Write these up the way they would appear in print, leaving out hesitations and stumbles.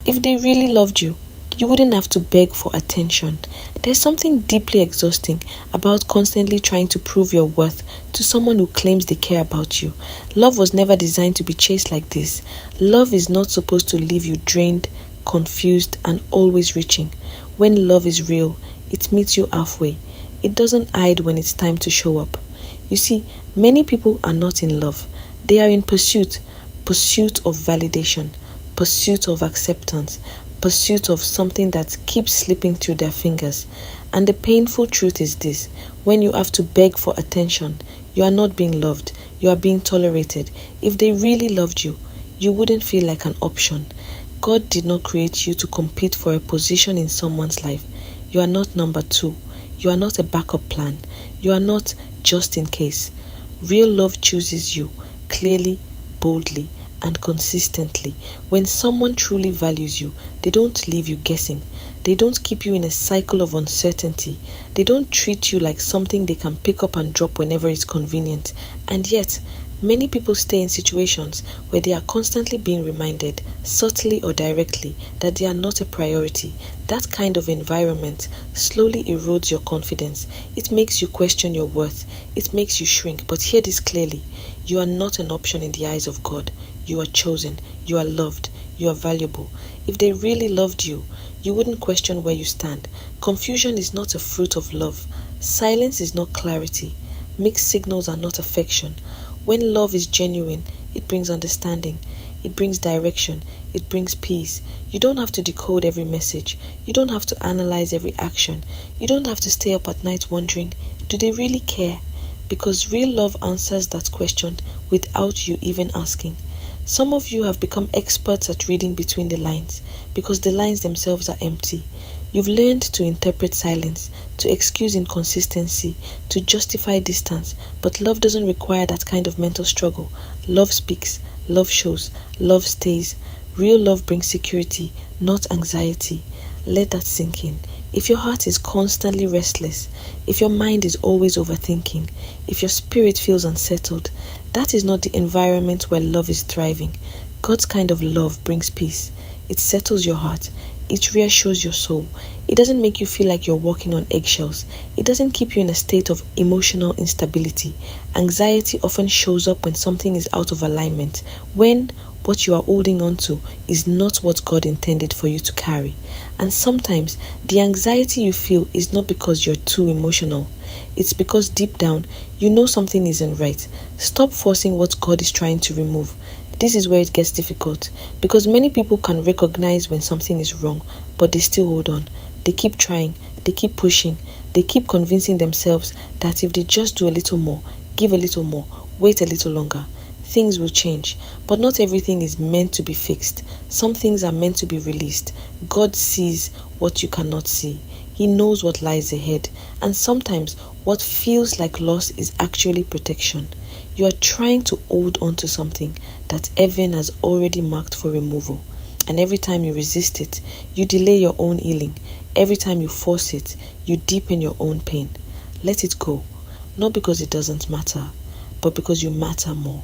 If they really loved you, you wouldn't have to beg for attention. There's something deeply exhausting about constantly trying to prove your worth to someone who claims they care about you. Love was never designed to be chased like this. Love is not supposed to leave you drained, confused, and always reaching. When love is real, it meets you halfway. It doesn't hide when it's time to show up. You see, many people are not in love. They are in pursuit of validation, pursuit of acceptance, pursuit of something that keeps slipping through their fingers. And the painful truth is this: when you have to beg for attention, you are not being loved, you are being tolerated. If they really loved you, you wouldn't feel like an option. God did not create you to compete for a position in someone's life. You are not number two. You are not a backup plan. You are not just in case. Real love chooses you clearly, boldly, and consistently. When someone truly values you, they don't leave you guessing. They don't keep you in a cycle of uncertainty. They don't treat you like something they can pick up and drop whenever it's convenient. And yet, many people stay in situations where they are constantly being reminded, subtly or directly, that they are not a priority. That kind of environment slowly erodes your confidence. It makes you question your worth. It makes you shrink. But hear this clearly: you are not an option in the eyes of God. You are chosen. You are loved. You are valuable. If they really loved you, you wouldn't question where you stand. Confusion is not a fruit of love. Silence is not clarity. Mixed signals are not affection. When love is genuine, it brings understanding. It brings direction. It brings peace. You don't have to decode every message. You don't have to analyze every action. You don't have to stay up at night wondering, do they really care? Because real love answers that question without you even asking. Some of you have become experts at reading between the lines because the lines themselves are empty. You've learned to interpret silence, to excuse inconsistency, to justify distance, but love doesn't require that kind of mental struggle. Love speaks, love shows, love stays. Real love brings security, not anxiety. Let that sink in. If your heart is constantly restless, if your mind is always overthinking, if your spirit feels unsettled, that is not the environment where love is thriving. God's kind of love brings peace. It settles your heart. It reassures your soul. It doesn't make you feel like you're walking on eggshells. It doesn't keep you in a state of emotional instability. Anxiety often shows up when something is out of alignment, when what you are holding on to is not what God intended for you to carry. And sometimes the anxiety you feel is not because you're too emotional. It's because deep down you know something isn't right. Stop forcing what God is trying to remove. This is where it gets difficult, because many people can recognize when something is wrong, but they still hold on. They keep trying, they keep pushing, they keep convincing themselves that if they just do a little more, give a little more, wait a little longer, things will change. But not everything is meant to be fixed. Some things are meant to be released. God sees what you cannot see. He knows what lies ahead. And sometimes what feels like loss is actually protection. You are trying to hold on to something that heaven has already marked for removal. And every time you resist it, you delay your own healing. Every time you force it, you deepen your own pain. Let it go. Not because it doesn't matter, but because you matter more.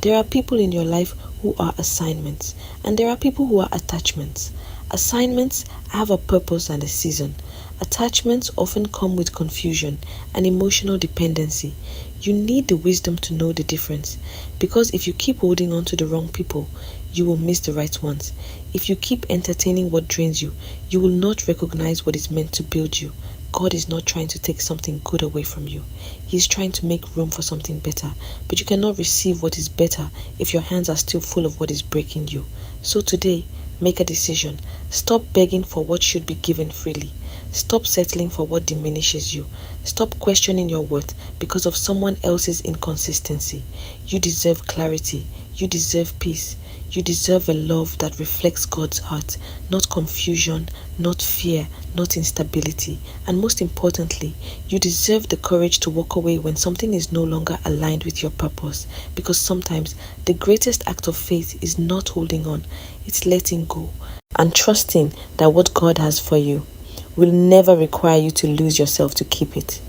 There are people in your life who are assignments, and there are people who are attachments. Assignments have a purpose and a season. Attachments often come with confusion and emotional dependency. You need the wisdom to know the difference, because if you keep holding on to the wrong people, you will miss the right ones. If you keep entertaining what drains you, you will not recognize what is meant to build you. God is not trying to take something good away from you. He is trying to make room for something better. But you cannot receive what is better if your hands are still full of what is breaking you. So today, make a decision. Stop begging for what should be given freely. Stop settling for what diminishes you. Stop questioning your worth because of someone else's inconsistency. You deserve clarity. You deserve peace. You deserve a love that reflects God's heart, not confusion, not fear, not instability. And most importantly, you deserve the courage to walk away when something is no longer aligned with your purpose. Because sometimes the greatest act of faith is not holding on, it's letting go and trusting that what God has for you will never require you to lose yourself to keep it.